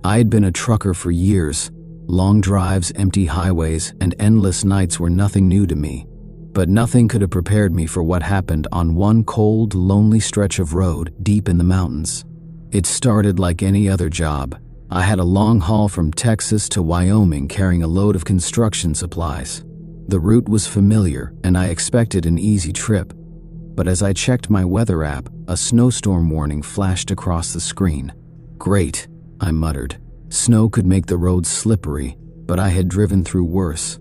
I had been a trucker for years. Long drives, empty highways, and endless nights were nothing new to me. But nothing could have prepared me for what happened on one cold, lonely stretch of road deep in the mountains. It started like any other job. I had a long haul from Texas to Wyoming carrying a load of construction supplies. The route was familiar, and I expected an easy trip. But as I checked my weather app, a snowstorm warning flashed across the screen. "Great," I muttered. Snow could make the roads slippery, but I had driven through worse.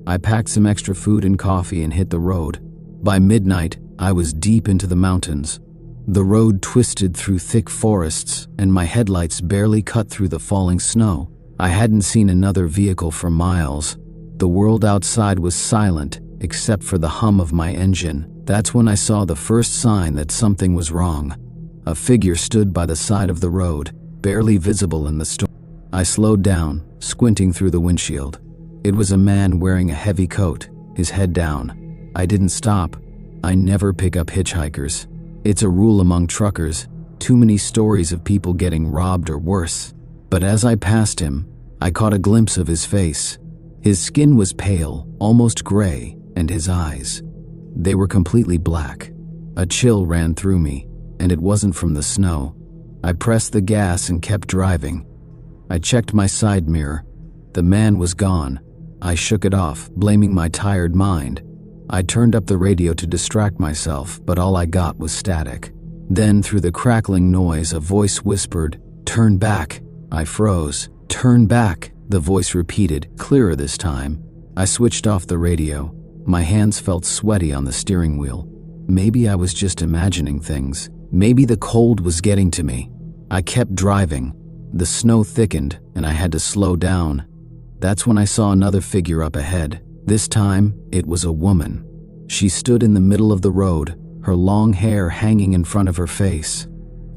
I packed some extra food and coffee and hit the road. By midnight, I was deep into the mountains. The road twisted through thick forests, and my headlights barely cut through the falling snow. I hadn't seen another vehicle for miles. The world outside was silent, except for the hum of my engine. That's when I saw the first sign that something was wrong. A figure stood by the side of the road, barely visible in the storm. I slowed down, squinting through the windshield. It was a man wearing a heavy coat, his head down. I didn't stop. I never pick up hitchhikers. It's a rule among truckers. Too many stories of people getting robbed or worse. But as I passed him, I caught a glimpse of his face. His skin was pale, almost gray, and his eyes, they were completely black. A chill ran through me, and it wasn't from the snow. I pressed the gas and kept driving. I checked my side mirror. The man was gone. I shook it off, blaming my tired mind. I turned up the radio to distract myself, but all I got was static. Then, through the crackling noise, a voice whispered, "Turn back." I froze. "Turn back," the voice repeated, clearer this time. I switched off the radio. My hands felt sweaty on the steering wheel. Maybe I was just imagining things. Maybe the cold was getting to me. I kept driving. The snow thickened, and I had to slow down. That's when I saw another figure up ahead. This time, it was a woman. She stood in the middle of the road, her long hair hanging in front of her face.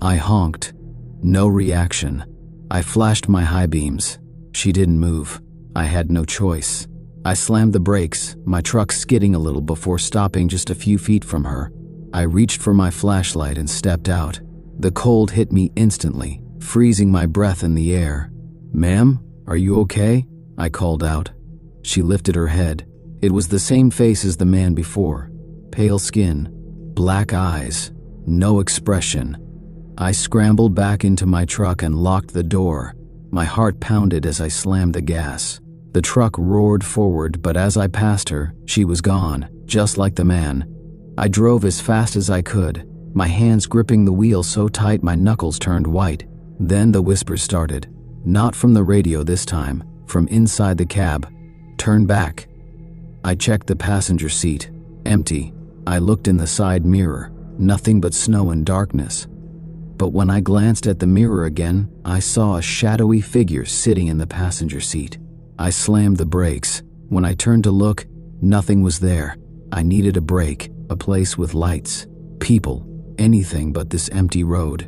I honked. No reaction. I flashed my high beams. She didn't move. I had no choice. I slammed the brakes, my truck skidding a little before stopping just a few feet from her. I reached for my flashlight and stepped out. The cold hit me instantly, freezing my breath in the air. "Ma'am, are you okay?" I called out. She lifted her head. It was the same face as the man before. Pale skin, black eyes, no expression. I scrambled back into my truck and locked the door. My heart pounded as I slammed the gas. The truck roared forward, but as I passed her, she was gone, just like the man. I drove as fast as I could, my hands gripping the wheel so tight my knuckles turned white. Then the whisper started. Not from the radio this time, from inside the cab. "Turn back." I checked the passenger seat. Empty. I looked in the side mirror. Nothing but snow and darkness. But when I glanced at the mirror again, I saw a shadowy figure sitting in the passenger seat. I slammed the brakes. When I turned to look, nothing was there. I needed a break, a place with lights, people, anything but this empty road.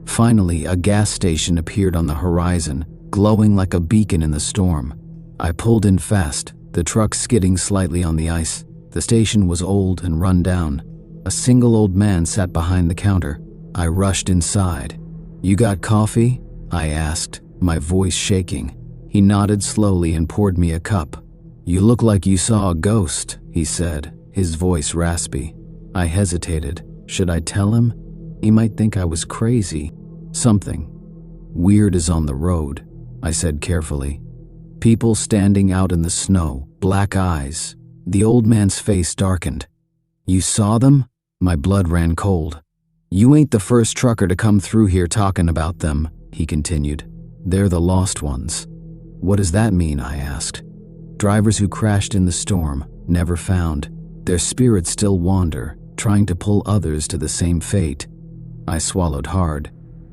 Finally, a gas station appeared on the horizon, glowing like a beacon in the storm. I pulled in fast, the truck skidding slightly on the ice. The station was old and run down. A single old man sat behind the counter. I rushed inside. "You got coffee?" I asked, my voice shaking. He nodded slowly and poured me a cup. "You look like you saw a ghost," he said, his voice raspy. I hesitated. Should I tell him? He might think I was crazy. "Something weird is on the road," I said carefully. People standing out in the snow, black eyes. The old man's face darkened. "You saw them?" My blood ran cold. "You ain't the first trucker to come through here talking about them," he continued. "They're the lost ones." "What does that mean?" I asked. "Drivers who crashed in the storm, never found. Their spirits still wander, trying to pull others to the same fate." I swallowed hard.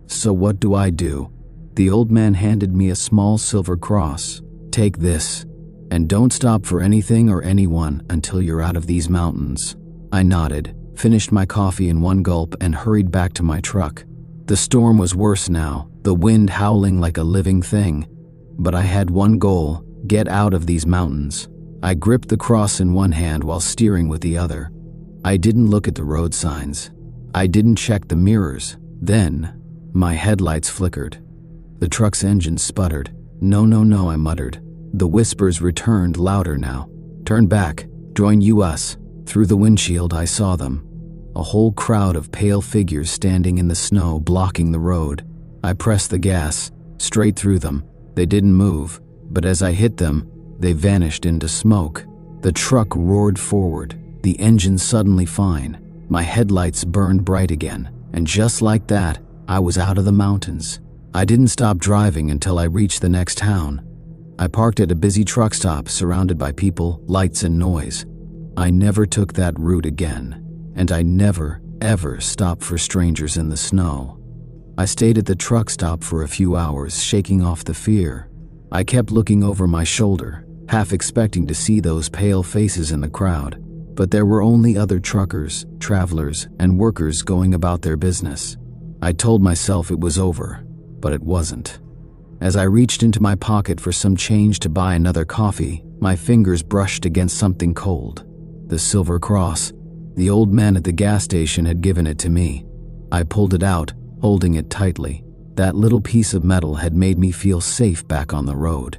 "So what do I do?" The old man handed me a small silver cross. "Take this, and don't stop for anything or anyone until you're out of these mountains." I nodded, finished my coffee in one gulp, and hurried back to my truck. The storm was worse now, the wind howling like a living thing. But I had one goal: get out of these mountains. I gripped the cross in one hand while steering with the other. I didn't look at the road signs. I didn't check the mirrors. Then, my headlights flickered. The truck's engine sputtered. No, no, no, I muttered. The whispers returned louder now. Turn back. Join you us. Through the windshield I saw them. A whole crowd of pale figures standing in the snow blocking the road. I pressed the gas. Straight through them. They didn't move, but as I hit them, they vanished into smoke. The truck roared forward, the engine suddenly fine. My headlights burned bright again, and just like that, I was out of the mountains. I didn't stop driving until I reached the next town. I parked at a busy truck stop surrounded by people, lights, and noise. I never took that route again, and I never, ever stopped for strangers in the snow. I stayed at the truck stop for a few hours, shaking off the fear. I kept looking over my shoulder, half expecting to see those pale faces in the crowd, but there were only other truckers, travelers, and workers going about their business. I told myself it was over, but it wasn't. As I reached into my pocket for some change to buy another coffee, my fingers brushed against something cold. The silver cross. The old man at the gas station had given it to me. I pulled it out, holding it tightly. That little piece of metal had made me feel safe back on the road.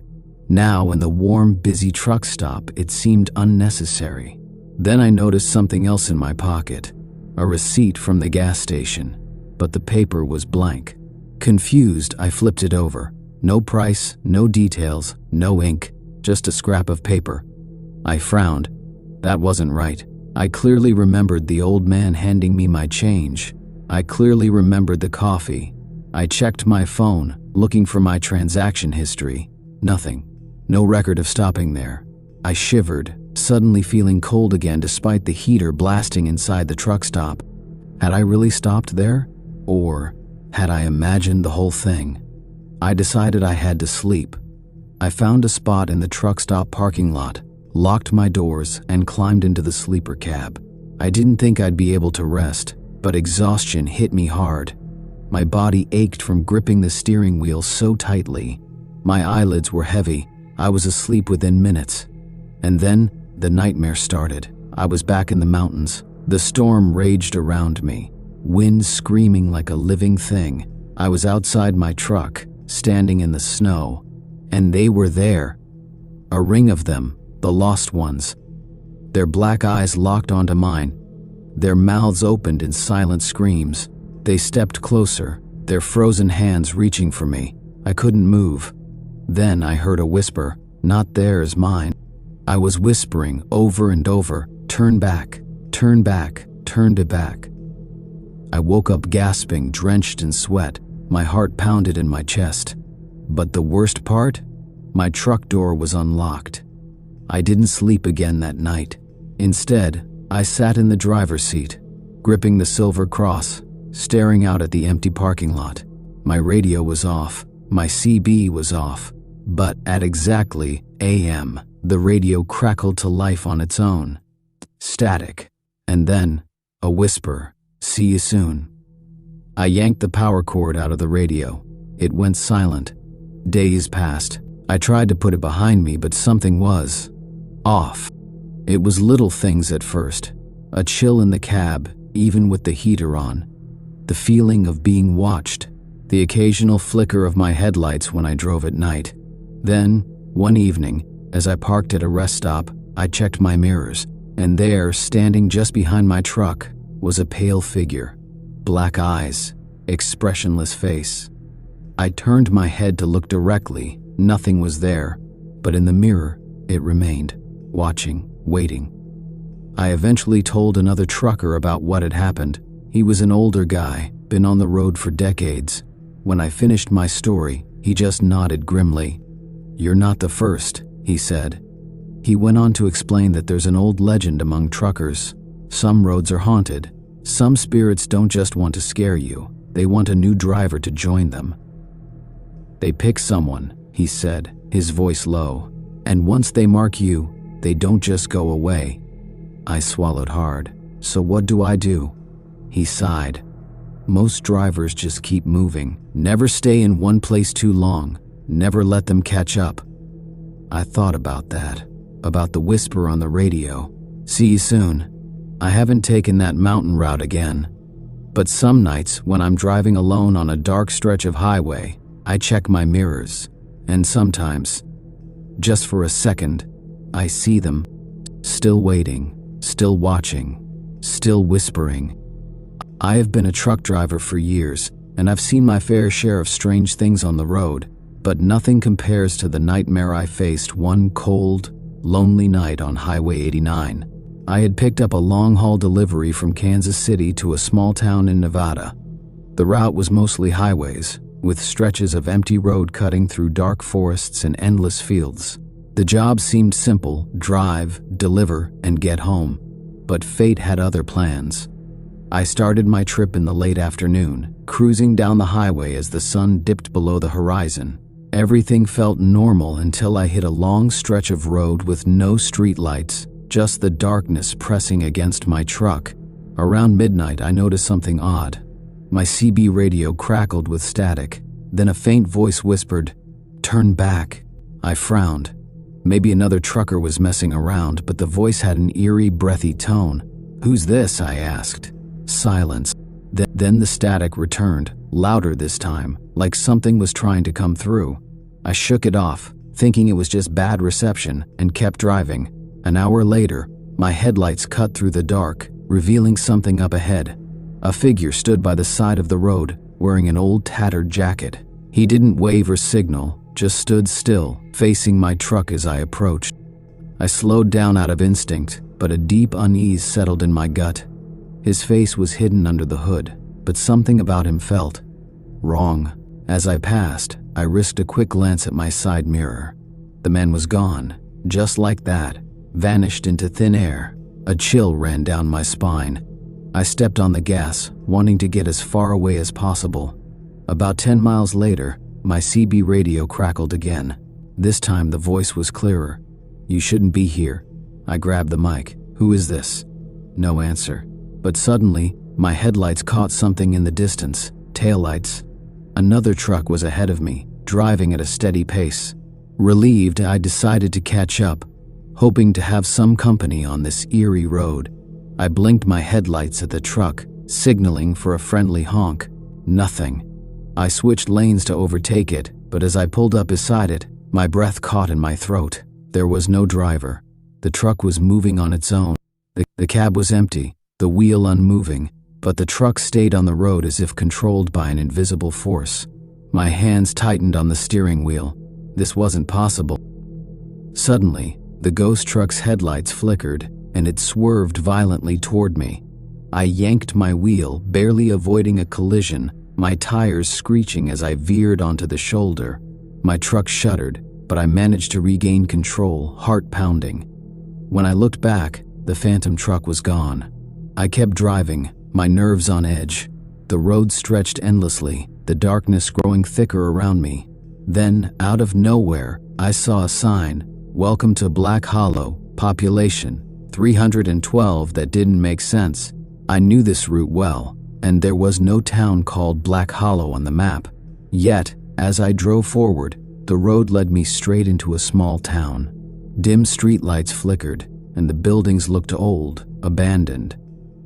Now, in the warm, busy truck stop, it seemed unnecessary. Then I noticed something else in my pocket, a receipt from the gas station, but the paper was blank. Confused, I flipped it over. No price, no details, no ink, just a scrap of paper. I frowned. That wasn't right. I clearly remembered the old man handing me my change. I clearly remembered the coffee. I checked my phone, looking for my transaction history. Nothing. No record of stopping there. I shivered, suddenly feeling cold again despite the heater blasting inside the truck stop. Had I really stopped there? Or had I imagined the whole thing? I decided I had to sleep. I found a spot in the truck stop parking lot, locked my doors, and climbed into the sleeper cab. I didn't think I'd be able to rest, but exhaustion hit me hard. My body ached from gripping the steering wheel so tightly. My eyelids were heavy. I was asleep within minutes. And then the nightmare started. I was back in the mountains. The storm raged around me, wind screaming like a living thing. I was outside my truck, standing in the snow, and they were there. A ring of them, the lost ones. Their black eyes locked onto mine. Their mouths opened in silent screams. They stepped closer, their frozen hands reaching for me. I couldn't move. Then I heard a whisper, not theirs, mine. I was whispering over and over, turn back, turn back, turn to back. I woke up gasping, drenched in sweat. My heart pounded in my chest. But the worst part? My truck door was unlocked. I didn't sleep again that night. Instead, I sat in the driver's seat, gripping the silver cross, staring out at the empty parking lot. My radio was off. My CB was off. But at exactly AM, the radio crackled to life on its own. Static. And then, a whisper, see you soon. I yanked the power cord out of the radio. It went silent. Days passed. I tried to put it behind me, but something was off. It was little things at first. A chill in the cab, even with the heater on. The feeling of being watched. The occasional flicker of my headlights when I drove at night. Then, one evening, as I parked at a rest stop, I checked my mirrors, and there, standing just behind my truck, was a pale figure. Black eyes, expressionless face. I turned my head to look directly. Nothing was there, but in the mirror, it remained, watching, waiting. I eventually told another trucker about what had happened. He was an older guy, been on the road for decades. When I finished my story, he just nodded grimly. "You're not the first," he said. He went on to explain that there's an old legend among truckers. Some roads are haunted. Some spirits don't just want to scare you, they want a new driver to join them. They pick someone, he said, his voice low, and once they mark you, they don't just go away. I swallowed hard. So what do I do? He sighed. Most drivers just keep moving. Never stay in one place too long. Never let them catch up. I thought about that. About the whisper on the radio. See you soon. I haven't taken that mountain route again. But some nights, when I'm driving alone on a dark stretch of highway, I check my mirrors, and sometimes, just for a second, I see them, still waiting, still watching, still whispering. I have been a truck driver for years, and I've seen my fair share of strange things on the road, but nothing compares to the nightmare I faced one cold, lonely night on Highway 89. I had picked up a long-haul delivery from Kansas City to a small town in Nevada. The route was mostly highways, with stretches of empty road cutting through dark forests and endless fields. The job seemed simple: drive, deliver, and get home. But fate had other plans. I started my trip in the late afternoon, cruising down the highway as the sun dipped below the horizon. Everything felt normal until I hit a long stretch of road with no streetlights, just the darkness pressing against my truck. Around midnight, I noticed something odd. My CB radio crackled with static. Then a faint voice whispered, "Turn back." I frowned. Maybe another trucker was messing around, but the voice had an eerie, breathy tone. "Who's this?" I asked. Silence. Then the static returned, louder this time, like something was trying to come through. I shook it off, thinking it was just bad reception, and kept driving. An hour later, my headlights cut through the dark, revealing something up ahead. A figure stood by the side of the road, wearing an old tattered jacket. He didn't wave or signal, just stood still, facing my truck as I approached. I slowed down out of instinct, but a deep unease settled in my gut. His face was hidden under the hood, but something about him felt wrong. As I passed, I risked a quick glance at my side mirror. The man was gone, just like that, vanished into thin air. A chill ran down my spine. I stepped on the gas, wanting to get as far away as possible. About 10 miles later, my CB radio crackled again. This time the voice was clearer. "You shouldn't be here." I grabbed the mic. "Who is this?" No answer. But suddenly, my headlights caught something in the distance. Taillights. Another truck was ahead of me, driving at a steady pace. Relieved, I decided to catch up, hoping to have some company on this eerie road. I blinked my headlights at the truck, signaling for a friendly honk. Nothing. I switched lanes to overtake it, but as I pulled up beside it, my breath caught in my throat. There was no driver. The truck was moving on its own. The cab was empty, the wheel unmoving, but the truck stayed on the road as if controlled by an invisible force. My hands tightened on the steering wheel. This wasn't possible. Suddenly, the ghost truck's headlights flickered, and it swerved violently toward me. I yanked my wheel, barely avoiding a collision, my tires screeching as I veered onto the shoulder. My truck shuddered, but I managed to regain control, heart pounding. When I looked back, the phantom truck was gone. I kept driving, my nerves on edge. The road stretched endlessly, the darkness growing thicker around me. Then, out of nowhere, I saw a sign, "Welcome to Black Hollow, population 312," that didn't make sense. I knew this route well, and there was no town called Black Hollow on the map. Yet, as I drove forward, the road led me straight into a small town. Dim streetlights flickered, and the buildings looked old, abandoned.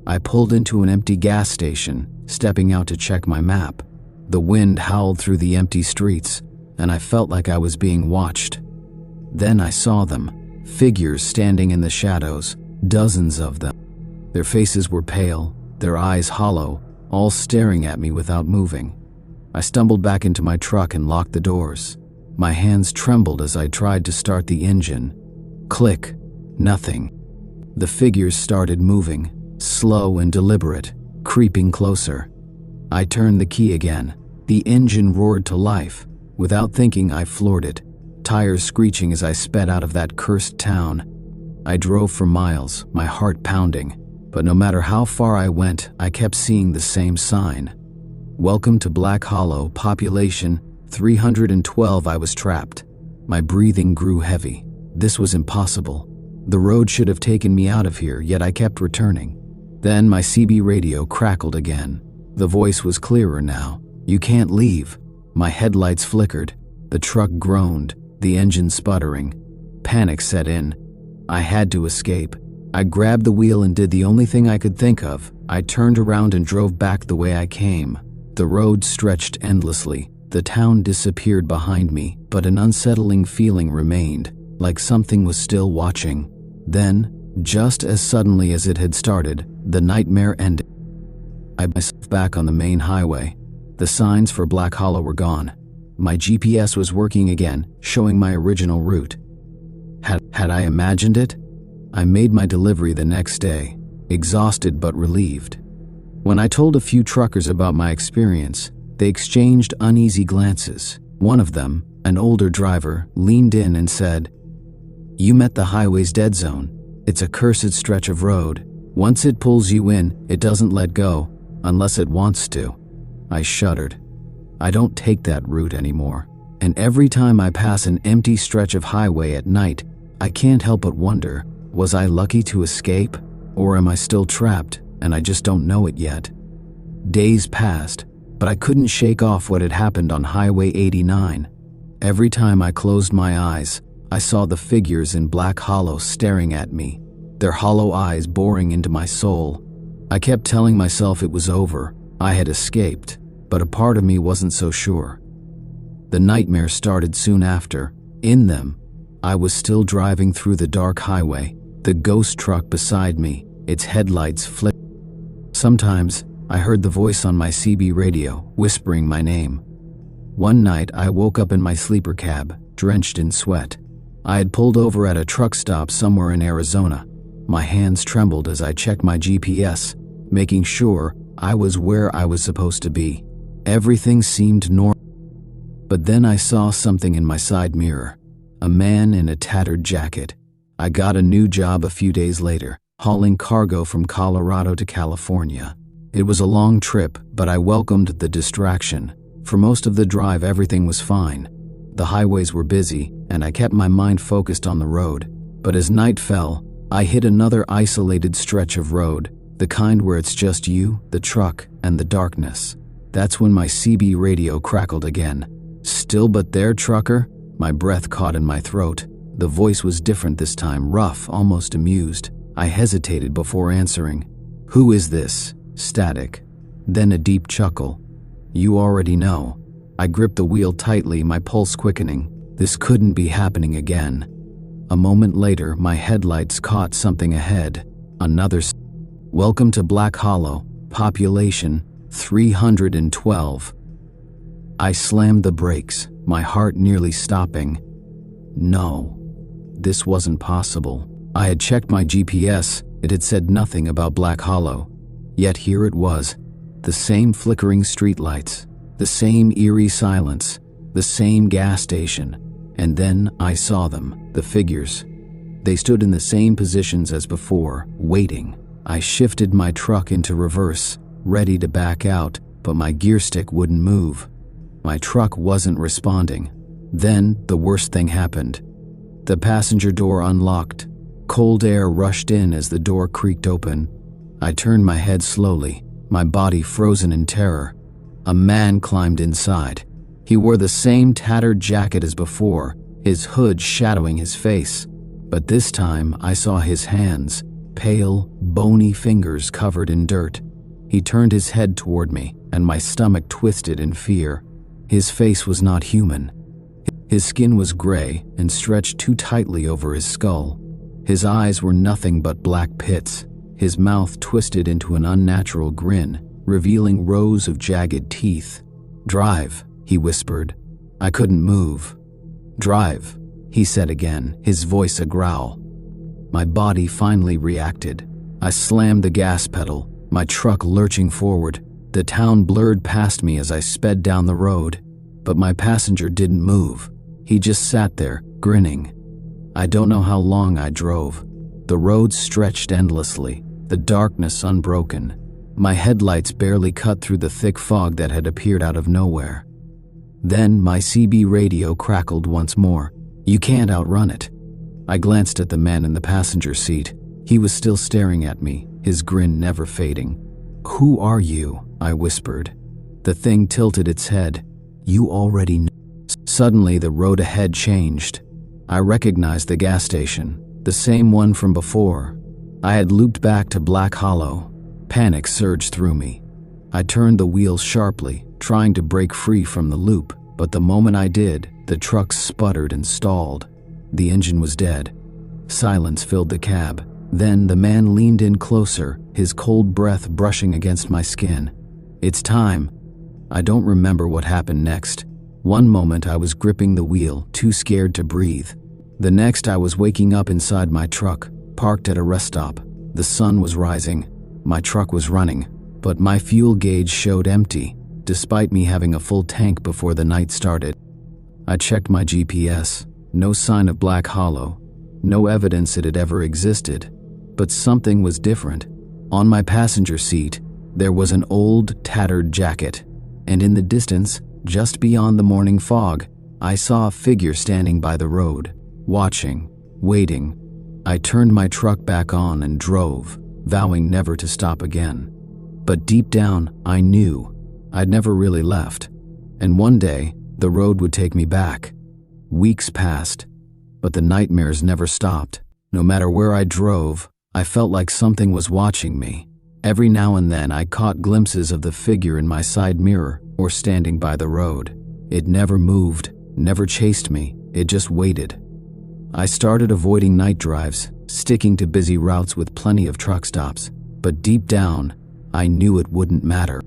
I pulled into an empty gas station, stepping out to check my map. The wind howled through the empty streets, and I felt like I was being watched. Then I saw them, figures standing in the shadows, dozens of them. Their faces were pale, their eyes hollow, all staring at me without moving. I stumbled back into my truck and locked the doors. My hands trembled as I tried to start the engine. Click. Nothing. The figures started moving, slow and deliberate, creeping closer. I turned the key again. The engine roared to life. Without thinking, I floored it, tires screeching as I sped out of that cursed town. I drove for miles, my heart pounding, but no matter how far I went, I kept seeing the same sign. "Welcome to Black Hollow, population 312." I was trapped. My breathing grew heavy. This was impossible. The road should have taken me out of here, yet I kept returning. Then my CB radio crackled again. The voice was clearer now. "You can't leave." My headlights flickered. The truck groaned, the engine sputtering. Panic set in. I had to escape. I grabbed the wheel and did the only thing I could think of. I turned around and drove back the way I came. The road stretched endlessly, The town disappeared behind me, but an unsettling feeling remained, like something was still watching. Then, just as suddenly as it had started, the nightmare ended. I put myself back on the main highway. The signs for Black Hollow were gone. My GPS was working again, showing my original route. Had I imagined it? I made my delivery the next day, exhausted but relieved. When I told a few truckers about my experience, they exchanged uneasy glances. One of them, an older driver, leaned in and said, "You met the highway's dead zone. It's a cursed stretch of road. Once it pulls you in, it doesn't let go, unless it wants to." I shuddered. I don't take that route anymore, and every time I pass an empty stretch of highway at night, I can't help but wonder, was I lucky to escape, or am I still trapped and I just don't know it yet? Days passed, but I couldn't shake off what had happened on Highway 89. Every time I closed my eyes, I saw the figures in Black Hollow staring at me, their hollow eyes boring into my soul. I kept telling myself it was over, I had escaped, but a part of me wasn't so sure. The nightmares started soon after. In them, I was still driving through the dark highway, the ghost truck beside me, its headlights flickering. Sometimes, I heard the voice on my CB radio, whispering my name. One night, I woke up in my sleeper cab, drenched in sweat. I had pulled over at a truck stop somewhere in Arizona. My hands trembled as I checked my GPS, making sure I was where I was supposed to be. Everything seemed normal. But then I saw something in my side mirror. A man in a tattered jacket. I got a new job a few days later, hauling cargo from Colorado to California. It was a long trip, but I welcomed the distraction. For most of the drive, everything was fine. The highways were busy, and I kept my mind focused on the road. But as night fell, I hit another isolated stretch of road, the kind where it's just you, the truck, and the darkness. That's when my CB radio crackled again. "Still but there, trucker?" My breath caught in my throat. The voice was different this time, rough, almost amused. I hesitated before answering. "Who is this?" Static. Then a deep chuckle. "You already know." I gripped the wheel tightly, my pulse quickening. This couldn't be happening again. A moment later, my headlights caught something ahead. Another. "Welcome to Black Hollow. Population 312. I slammed the brakes, my heart nearly stopping. No, this wasn't possible. I had checked my GPS, it had said nothing about Black Hollow. Yet here it was, the same flickering streetlights, the same eerie silence, the same gas station. And then I saw them, the figures. They stood in the same positions as before, waiting. I shifted my truck into reverse, ready to back out, but my gear stick wouldn't move. My truck wasn't responding. Then the worst thing happened. The passenger door unlocked. Cold air rushed in as the door creaked open. I turned my head slowly, my body frozen in terror. A man climbed inside. He wore the same tattered jacket as before, his hood shadowing his face. But this time I saw his hands, pale, bony fingers covered in dirt. He turned his head toward me, and my stomach twisted in fear. His face was not human. His skin was gray and stretched too tightly over his skull. His eyes were nothing but black pits. His mouth twisted into an unnatural grin, revealing rows of jagged teeth. "Drive," he whispered. I couldn't move. "Drive," he said again, his voice a growl. My body finally reacted. I slammed the gas pedal, my truck lurching forward. The town blurred past me as I sped down the road, but my passenger didn't move. He just sat there, grinning. I don't know how long I drove. The road stretched endlessly, the darkness unbroken. My headlights barely cut through the thick fog that had appeared out of nowhere. Then my CB radio crackled once more. "You can't outrun it." I glanced at the man in the passenger seat. He was still staring at me, his grin never fading. "Who are you?" I whispered. The thing tilted its head. "You already know." Suddenly the road ahead changed. I recognized the gas station, the same one from before. I had looped back to Black Hollow. Panic surged through me. I turned the wheels sharply, trying to break free from the loop, but the moment I did, the truck sputtered and stalled. The engine was dead. Silence filled the cab. Then the man leaned in closer, his cold breath brushing against my skin. "It's time." I don't remember what happened next. One moment I was gripping the wheel, too scared to breathe. The next I was waking up inside my truck, parked at a rest stop. The sun was rising. My truck was running, but my fuel gauge showed empty, despite me having a full tank before the night started. I checked my GPS. No sign of Black Hollow. No evidence it had ever existed. But something was different. On my passenger seat, there was an old, tattered jacket, and in the distance, just beyond the morning fog, I saw a figure standing by the road, watching, waiting. I turned my truck back on and drove, vowing never to stop again. But deep down, I knew I'd never really left, and one day, the road would take me back. Weeks passed, but the nightmares never stopped. No matter where I drove, I felt like something was watching me. Every now and then I caught glimpses of the figure in my side mirror or standing by the road. It never moved, never chased me, it just waited. I started avoiding night drives, sticking to busy routes with plenty of truck stops, but deep down, I knew it wouldn't matter.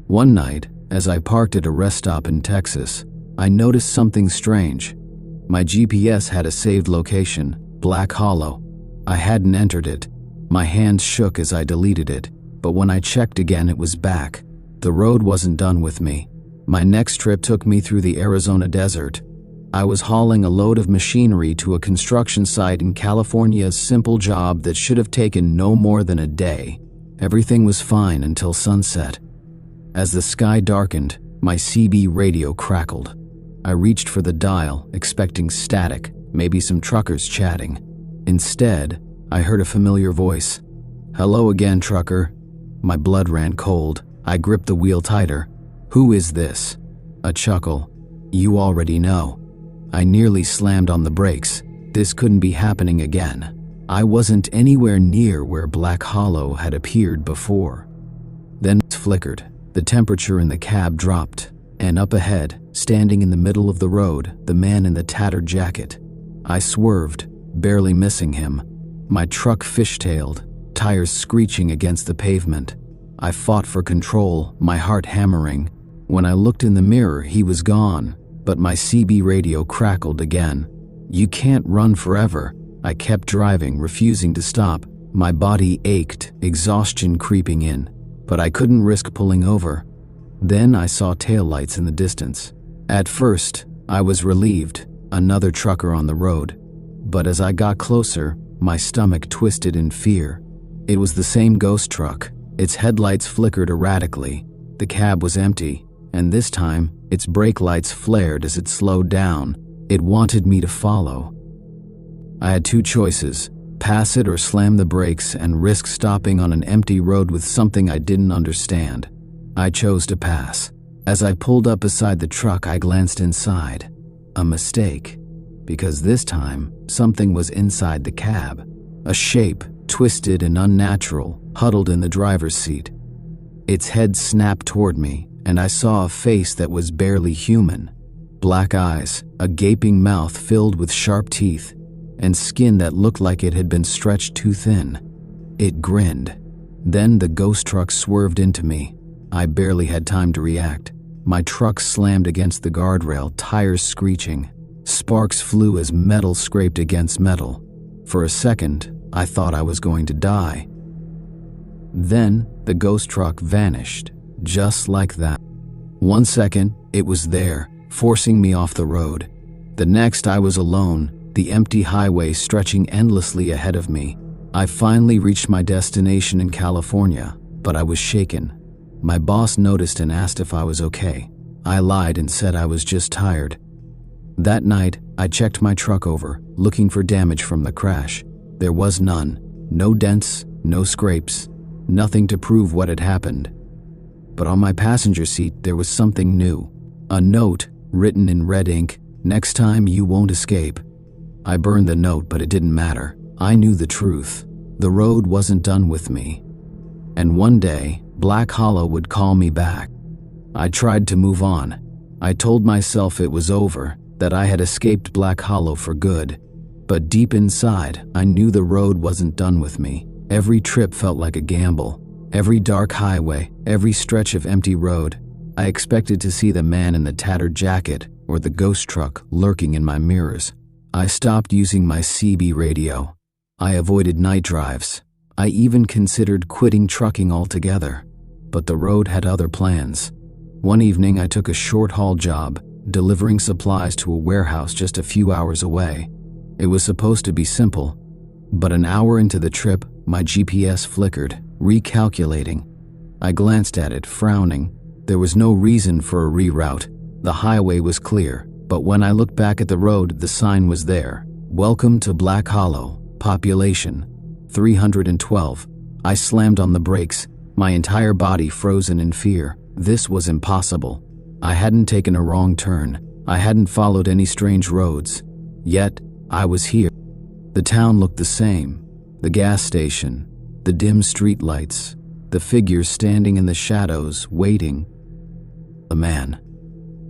One night, as I parked at a rest stop in Texas, I noticed something strange. My GPS had a saved location, Black Hollow. I hadn't entered it. My hands shook as I deleted it, but when I checked again, it was back. The road wasn't done with me. My next trip took me through the Arizona desert. I was hauling a load of machinery to a construction site in California, a simple job that should have taken no more than a day. Everything was fine until sunset. As the sky darkened, my CB radio crackled. I reached for the dial, expecting static, maybe some truckers chatting. Instead, I heard a familiar voice. "Hello again, trucker." My blood ran cold. I gripped the wheel tighter. "Who is this?" A chuckle. "You already know." I nearly slammed on the brakes. This couldn't be happening again. I wasn't anywhere near where Black Hollow had appeared before. Then it flickered. The temperature in the cab dropped, and up ahead, standing in the middle of the road, the man in the tattered jacket. I swerved, barely missing him. My truck fishtailed, tires screeching against the pavement. I fought for control, my heart hammering. When I looked in the mirror, he was gone, but my CB radio crackled again. "You can't run forever." I kept driving, refusing to stop. My body ached, exhaustion creeping in, but I couldn't risk pulling over. Then I saw taillights in the distance. At first, I was relieved, another trucker on the road. But as I got closer, my stomach twisted in fear. It was the same ghost truck. Its headlights flickered erratically. The cab was empty, and this time, its brake lights flared as it slowed down. It wanted me to follow. I had two choices: pass it or slam the brakes and risk stopping on an empty road with something I didn't understand. I chose to pass. As I pulled up beside the truck, I glanced inside. A mistake, because this time, something was inside the cab. A shape, twisted and unnatural, huddled in the driver's seat. Its head snapped toward me, and I saw a face that was barely human. Black eyes, a gaping mouth filled with sharp teeth, and skin that looked like it had been stretched too thin. It grinned. Then the ghost truck swerved into me. I barely had time to react. My truck slammed against the guardrail, tires screeching. Sparks flew as metal scraped against metal. For a second, I thought I was going to die. Then, the ghost truck vanished, just like that. 1 second, it was there, forcing me off the road. The next, I was alone, the empty highway stretching endlessly ahead of me. I finally reached my destination in California, but I was shaken. My boss noticed and asked if I was okay. I lied and said I was just tired. That night, I checked my truck over, looking for damage from the crash. There was none. No dents, no scrapes, nothing to prove what had happened. But on my passenger seat, there was something new. A note, written in red ink, "Next time you won't escape." I burned the note, but it didn't matter. I knew the truth. The road wasn't done with me. And one day, Black Hollow would call me back. I tried to move on. I told myself it was over, that I had escaped Black Hollow for good. But deep inside, I knew the road wasn't done with me. Every trip felt like a gamble. Every dark highway, every stretch of empty road, I expected to see the man in the tattered jacket or the ghost truck lurking in my mirrors. I stopped using my CB radio. I avoided night drives. I even considered quitting trucking altogether. But the road had other plans. One evening, I took a short-haul job, delivering supplies to a warehouse just a few hours away. It was supposed to be simple, but an hour into the trip, my GPS flickered, recalculating. I glanced at it, frowning. There was no reason for a reroute. The highway was clear, but when I looked back at the road, the sign was there. Welcome to Black Hollow, population 312. I slammed on the brakes, my entire body frozen in fear. This was impossible. I hadn't taken a wrong turn. I hadn't followed any strange roads. Yet, I was here. The town looked the same. The gas station, the dim street lights, the figures standing in the shadows, waiting. A man.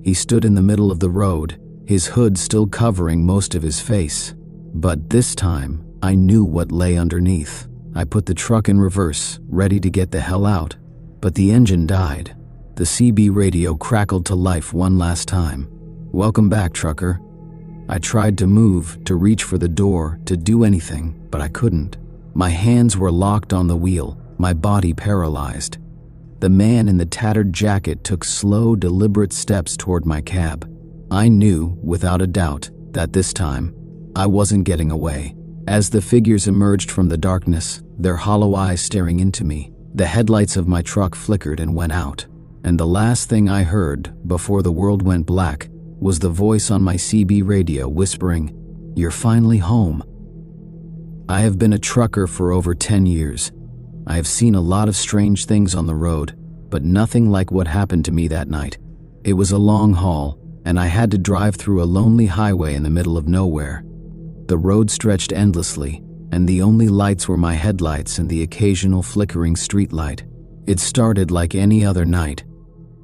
He stood in the middle of the road, his hood still covering most of his face. But this time, I knew what lay underneath. I put the truck in reverse, ready to get the hell out. But the engine died. The CB radio crackled to life one last time. Welcome back, trucker. I tried to move, to reach for the door, to do anything, but I couldn't. My hands were locked on the wheel, my body paralyzed. The man in the tattered jacket took slow, deliberate steps toward my cab. I knew, without a doubt, that this time, I wasn't getting away. As the figures emerged from the darkness, their hollow eyes staring into me, the headlights of my truck flickered and went out. And the last thing I heard, before the world went black, was the voice on my CB radio whispering, "You're finally home." I have been a trucker for over 10 years. I have seen a lot of strange things on the road, but nothing like what happened to me that night. It was a long haul, and I had to drive through a lonely highway in the middle of nowhere. The road stretched endlessly, and the only lights were my headlights and the occasional flickering streetlight. It started like any other night.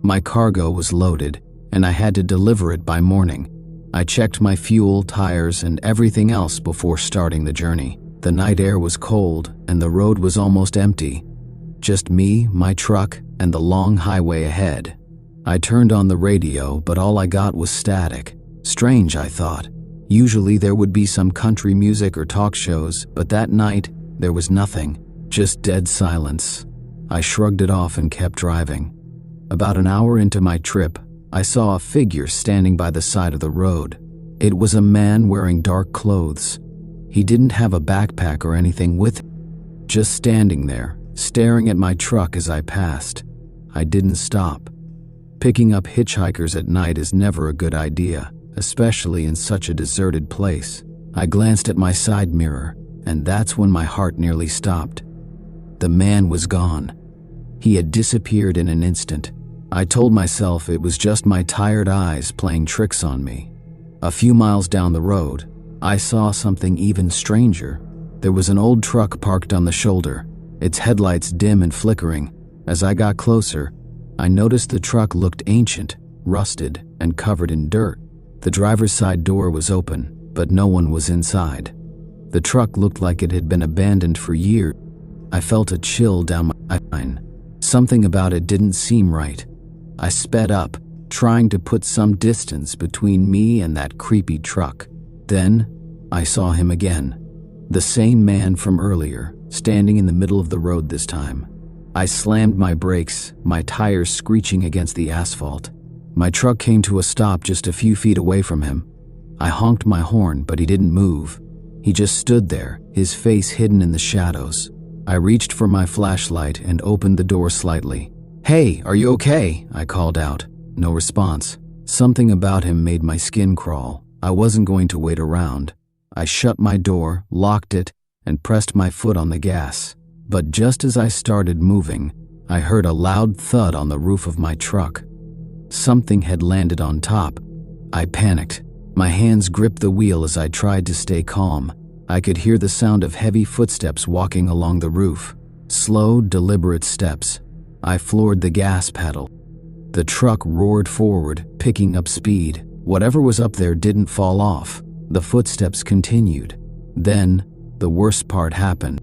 My cargo was loaded, and I had to deliver it by morning. I checked my fuel, tires, and everything else before starting the journey. The night air was cold, and the road was almost empty. Just me, my truck, and the long highway ahead. I turned on the radio, but all I got was static. Strange, I thought. Usually there would be some country music or talk shows, but that night, there was nothing. Just dead silence. I shrugged it off and kept driving. About an hour into my trip, I saw a figure standing by the side of the road. It was a man wearing dark clothes. He didn't have a backpack or anything with him. Just standing there, staring at my truck as I passed. I didn't stop. Picking up hitchhikers at night is never a good idea, especially in such a deserted place. I glanced at my side mirror, and that's when my heart nearly stopped. The man was gone. He had disappeared in an instant. I told myself it was just my tired eyes playing tricks on me. A few miles down the road, I saw something even stranger. There was an old truck parked on the shoulder, its headlights dim and flickering. As I got closer, I noticed the truck looked ancient, rusted, and covered in dirt. The driver's side door was open, but no one was inside. The truck looked like it had been abandoned for years. I felt a chill down my spine. Something about it didn't seem right. I sped up, trying to put some distance between me and that creepy truck. Then, I saw him again. The same man from earlier, standing in the middle of the road this time. I slammed my brakes, my tires screeching against the asphalt. My truck came to a stop just a few feet away from him. I honked my horn, but he didn't move. He just stood there, his face hidden in the shadows. I reached for my flashlight and opened the door slightly. "Hey, are you okay?" I called out. No response. Something about him made my skin crawl. I wasn't going to wait around. I shut my door, locked it, and pressed my foot on the gas. But just as I started moving, I heard a loud thud on the roof of my truck. Something had landed on top. I panicked. My hands gripped the wheel as I tried to stay calm. I could hear the sound of heavy footsteps walking along the roof. Slow, deliberate steps. I floored the gas pedal. The truck roared forward, picking up speed. Whatever was up there didn't fall off. The footsteps continued. Then, the worst part happened.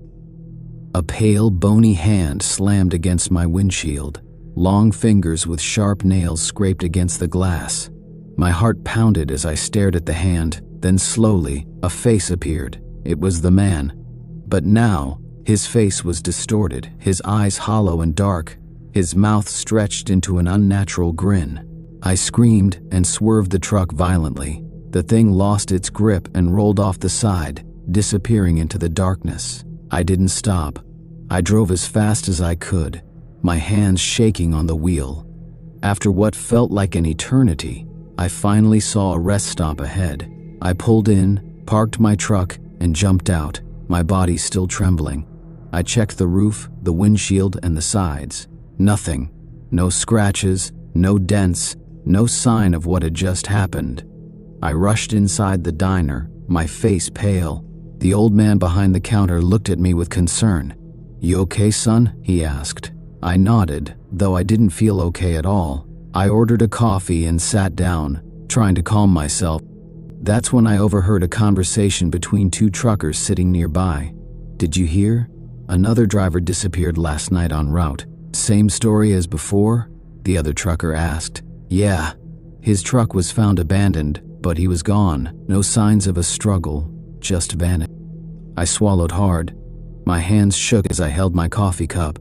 A pale, bony hand slammed against my windshield. Long fingers with sharp nails scraped against the glass. My heart pounded as I stared at the hand. Then slowly, a face appeared. It was the man. But now, his face was distorted, his eyes hollow and dark, his mouth stretched into an unnatural grin. I screamed and swerved the truck violently. The thing lost its grip and rolled off the side, disappearing into the darkness. I didn't stop. I drove as fast as I could, my hands shaking on the wheel. After what felt like an eternity, I finally saw a rest stop ahead. I pulled in, parked my truck, and jumped out, my body still trembling. I checked the roof, the windshield, and the sides. Nothing. No scratches, no dents, no sign of what had just happened. I rushed inside the diner, my face pale. The old man behind the counter looked at me with concern. "You okay, son?" he asked. I nodded, though I didn't feel okay at all. I ordered a coffee and sat down, trying to calm myself. That's when I overheard a conversation between two truckers sitting nearby. "Did you hear? Another driver disappeared last night en route. Same story as before?" the other trucker asked. "Yeah. His truck was found abandoned, but he was gone. No signs of a struggle, just vanished." I swallowed hard. My hands shook as I held my coffee cup.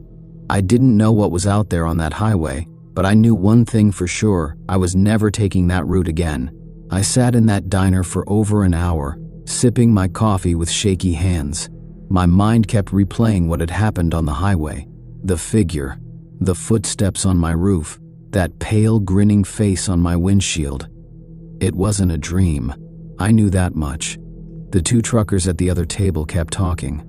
I didn't know what was out there on that highway, but I knew one thing for sure: I was never taking that route again. I sat in that diner for over an hour, sipping my coffee with shaky hands. My mind kept replaying what had happened on the highway. The figure, the footsteps on my roof, that pale, grinning face on my windshield. It wasn't a dream. I knew that much. The two truckers at the other table kept talking.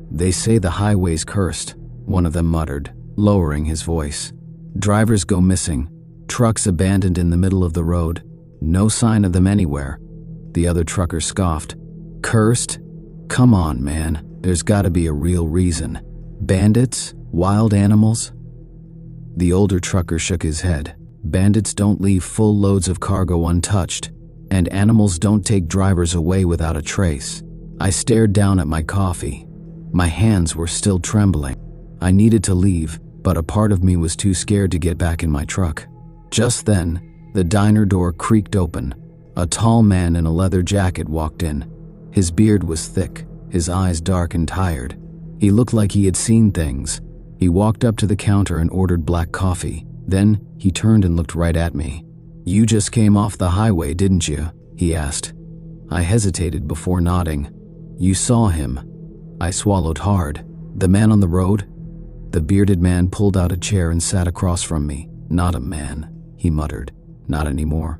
"They say the highway's cursed," one of them muttered, lowering his voice. "Drivers go missing, trucks abandoned in the middle of the road. No sign of them anywhere." The other trucker scoffed. "Cursed? Come on, man. There's gotta be a real reason. Bandits? Wild animals?" The older trucker shook his head. "Bandits don't leave full loads of cargo untouched, and animals don't take drivers away without a trace." I stared down at my coffee. My hands were still trembling. I needed to leave, but a part of me was too scared to get back in my truck. Just then, the diner door creaked open. A tall man in a leather jacket walked in. His beard was thick, his eyes dark and tired. He looked like he had seen things. He walked up to the counter and ordered black coffee. Then, he turned and looked right at me. "You just came off the highway, didn't you?" he asked. I hesitated before nodding. "You saw him." I swallowed hard. "The man on the road?" The bearded man pulled out a chair and sat across from me. "Not a man," he muttered. "Not anymore."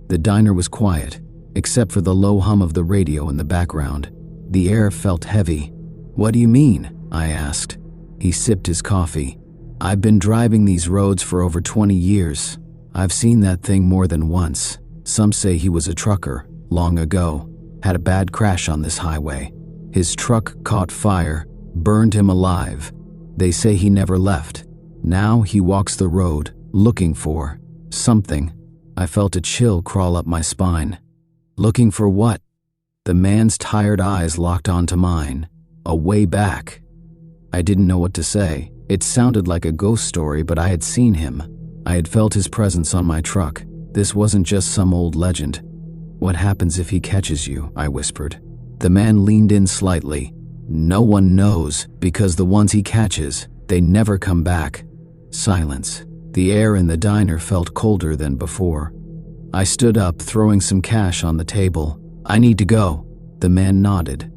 The diner was quiet, except for the low hum of the radio in the background. The air felt heavy. "What do you mean?" I asked. He sipped his coffee. "I've been driving these roads for over 20 years. I've seen that thing more than once. Some say he was a trucker, long ago. Had a bad crash on this highway. His truck caught fire, burned him alive. They say he never left. Now he walks the road, looking for something." I felt a chill crawl up my spine. "Looking for what?" The man's tired eyes locked onto mine. "A way back." I didn't know what to say. It sounded like a ghost story, but I had seen him. I had felt his presence on my truck. This wasn't just some old legend. "What happens if he catches you?" I whispered. The man leaned in slightly. "No one knows, because the ones he catches, they never come back." Silence. The air in the diner felt colder than before. I stood up, throwing some cash on the table. "I need to go." The man nodded.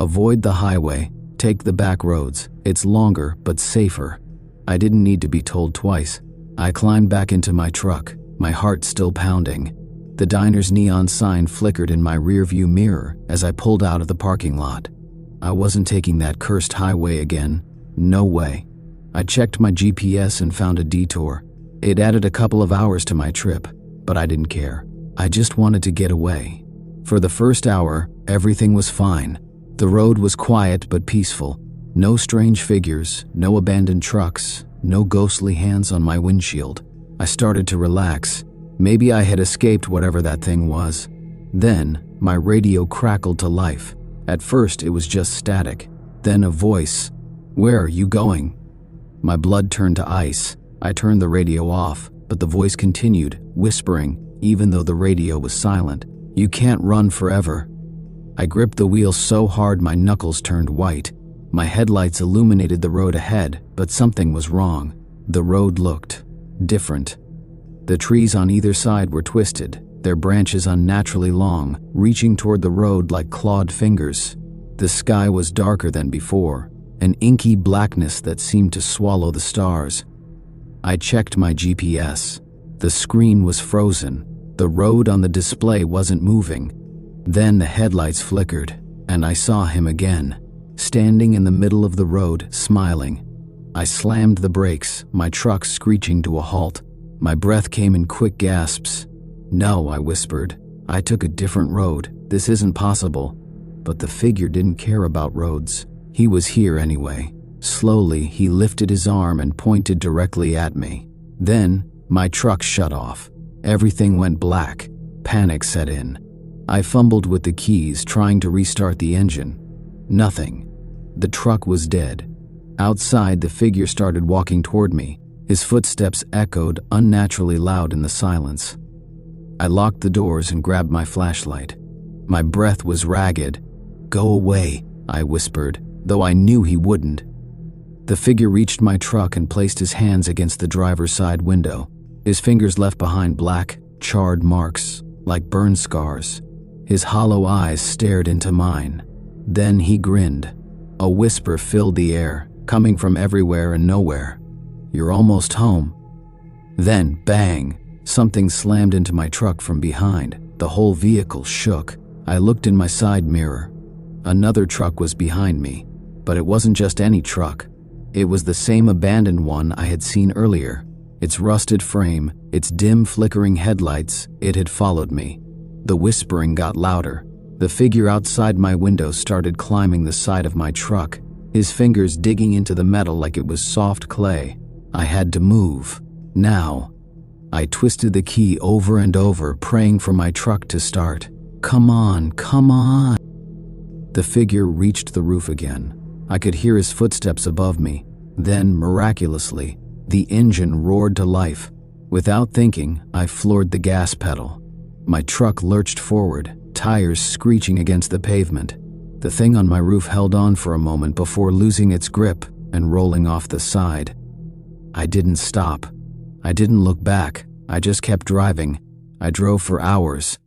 "Avoid the highway. Take the back roads. It's longer, but safer." I didn't need to be told twice. I climbed back into my truck, my heart still pounding. The diner's neon sign flickered in my rearview mirror as I pulled out of the parking lot. I wasn't taking that cursed highway again. No way. I checked my GPS and found a detour. It added a couple of hours to my trip, but I didn't care. I just wanted to get away. For the first hour, everything was fine. The road was quiet but peaceful. No strange figures, no abandoned trucks, no ghostly hands on my windshield. I started to relax. Maybe I had escaped whatever that thing was. Then, my radio crackled to life. At first, it was just static. Then a voice. "Where are you going?" My blood turned to ice. I turned the radio off, but the voice continued, whispering, even though the radio was silent. "You can't run forever." I gripped the wheel so hard my knuckles turned white. My headlights illuminated the road ahead, but something was wrong. The road looked different. The trees on either side were twisted, their branches unnaturally long, reaching toward the road like clawed fingers. The sky was darker than before, an inky blackness that seemed to swallow the stars. I checked my GPS. The screen was frozen. The road on the display wasn't moving. Then the headlights flickered, and I saw him again, standing in the middle of the road, smiling. I slammed the brakes, my truck screeching to a halt. My breath came in quick gasps. "No," I whispered. "I took a different road. This isn't possible." But the figure didn't care about roads. He was here anyway. Slowly, he lifted his arm and pointed directly at me. Then, my truck shut off. Everything went black. Panic set in. I fumbled with the keys, trying to restart the engine. Nothing. The truck was dead. Outside, the figure started walking toward me. His footsteps echoed unnaturally loud in the silence. I locked the doors and grabbed my flashlight. My breath was ragged. "Go away," I whispered, though I knew he wouldn't. The figure reached my truck and placed his hands against the driver's side window. His fingers left behind black, charred marks, like burn scars. His hollow eyes stared into mine. Then he grinned. A whisper filled the air, coming from everywhere and nowhere. "You're almost home." Then, bang! Something slammed into my truck from behind. The whole vehicle shook. I looked in my side mirror. Another truck was behind me, but it wasn't just any truck. It was the same abandoned one I had seen earlier. Its rusted frame, its dim flickering headlights, it had followed me. The whispering got louder. The figure outside my window started climbing the side of my truck, his fingers digging into the metal like it was soft clay. I had to move. Now. I twisted the key over and over, praying for my truck to start. "Come on, come on." The figure reached the roof again. I could hear his footsteps above me. Then, miraculously, the engine roared to life. Without thinking, I floored the gas pedal. My truck lurched forward, tires screeching against the pavement. The thing on my roof held on for a moment before losing its grip and rolling off the side. I didn't stop. I didn't look back. I just kept driving. I drove for hours.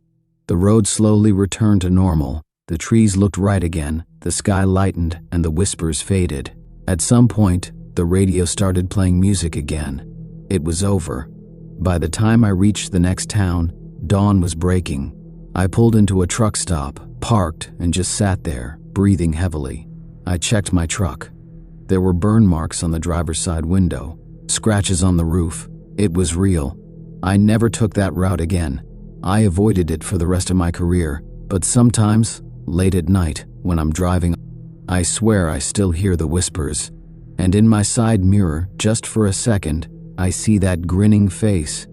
The road slowly returned to normal. The trees looked right again, the sky lightened, and the whispers faded. At some point, the radio started playing music again. It was over. By the time I reached the next town, dawn was breaking. I pulled into a truck stop, parked, and just sat there, breathing heavily. I checked my truck. There were burn marks on the driver's side window, scratches on the roof. It was real. I never took that route again. I avoided it for the rest of my career, but sometimes, late at night, when I'm driving, I swear I still hear the whispers. And in my side mirror, just for a second, I see that grinning face,